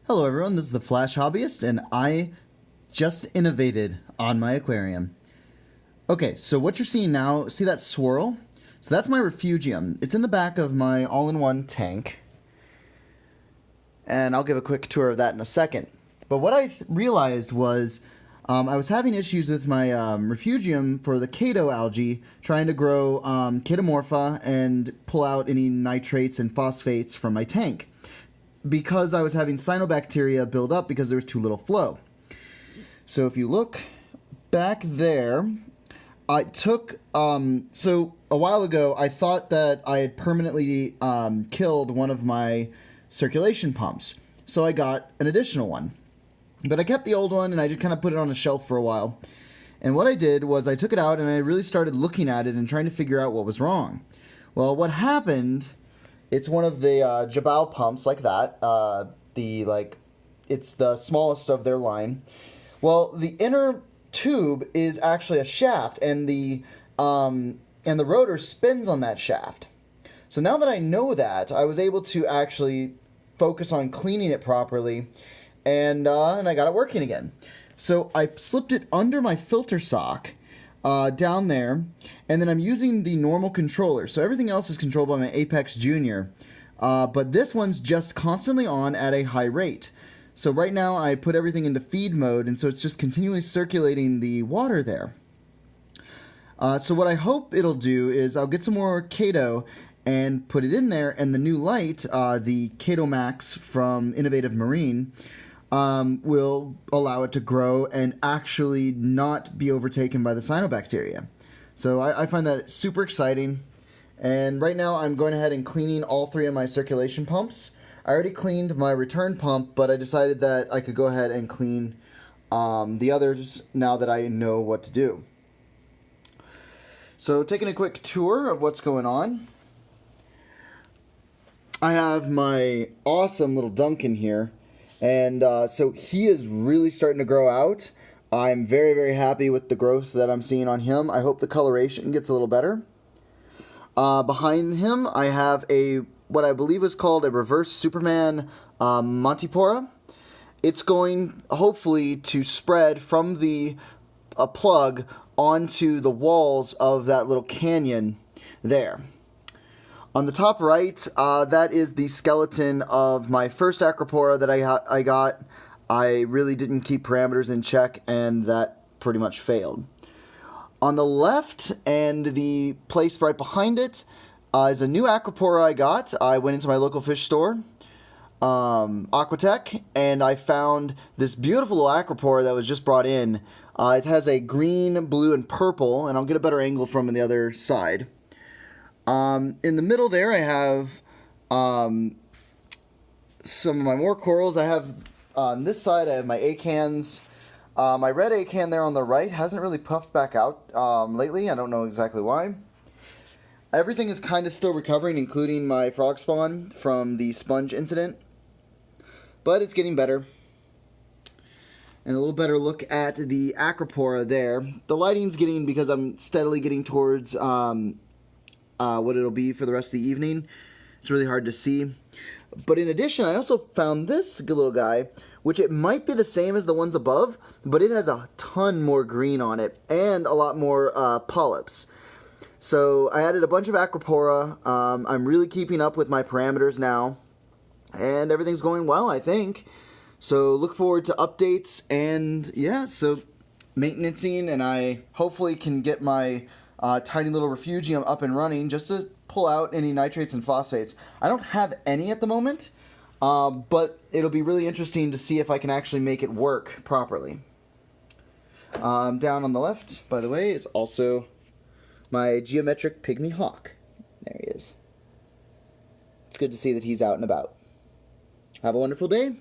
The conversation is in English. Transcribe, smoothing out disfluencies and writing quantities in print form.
Hello everyone, this is the Flash Hobbyist, and I just innovated on my aquarium. Okay, so what you're seeing now, see that swirl? So that's my Refugium. It's in the back of my all-in-one tank. And I'll give a quick tour of that in a second. But what I realized was I was having issues with my Refugium for the chaeto algae, trying to grow chaetomorpha and pull out any nitrates and phosphates from my tank, because I was having cyanobacteria build up because there was too little flow. So if you look back there, I took, so a while ago I thought that I had permanently killed one of my circulation pumps. So I got an additional one. But I kept the old one and I just kind of put it on a shelf for a while. And what I did was I took it out and I really started looking at it and trying to figure out what was wrong. Well, what happened... It's one of the Jabal pumps like that. It's the smallest of their line. Well, the inner tube is actually a shaft, and the rotor spins on that shaft. So now that I know that, I was able to actually focus on cleaning it properly, and I got it working again. So I slipped it under my filter sock. Down there, and then I'm using the normal controller. So everything else is controlled by my Apex Junior, but this one's just constantly on at a high rate. So right now I put everything into feed mode, and so it's just continually circulating the water there. So what I hope it'll do is I'll get some more chaeto and put it in there, and the new light, the Chaeto Max from Innovative Marine, will allow it to grow and actually not be overtaken by the cyanobacteria. So I find that super exciting. And right now I'm going ahead and cleaning all three of my circulation pumps. I already cleaned my return pump, but I decided that I could go ahead and clean the others now that I know what to do. So taking a quick tour of what's going on. I have my awesome little Duncan here. And so he is really starting to grow out. I'm very, very happy with the growth that I'm seeing on him. I hope the coloration gets a little better. Behind him, I have what I believe is called a reverse Superman Montipora. It's going, hopefully, to spread from the plug onto the walls of that little canyon there. On the top right, that is the skeleton of my first Acropora that I got. I really didn't keep parameters in check, and that pretty much failed. On the left, and the place right behind it, is a new Acropora I got. I went into my local fish store, Aquatech, and I found this beautiful little Acropora that was just brought in. It has a green, blue, and purple, and I'll get a better angle from the other side. In the middle there, I have some of my more corals. I have, on this side, I have my acans. My red acan there on the right hasn't really puffed back out lately. I don't know exactly why. Everything is kind of still recovering, including my frog spawn from the sponge incident. But it's getting better. And a little better look at the Acropora there. The lighting's getting, because I'm steadily getting towards... what it'll be for the rest of the evening. It's really hard to see. But in addition, I also found this little guy, which it might be the same as the ones above, but it has a ton more green on it and a lot more polyps. So I added a bunch of Acropora. I'm really keeping up with my parameters now, and everything's going well, I think. So look forward to updates, and yeah, so maintenancing, and I hopefully can get my tiny little Refugium up and running just to pull out any nitrates and phosphates. I don't have any at the moment, but it'll be really interesting to see if I can actually make it work properly. Down on the left, by the way, is also my geometric pygmy hawk. There he is. It's good to see that he's out and about. Have a wonderful day.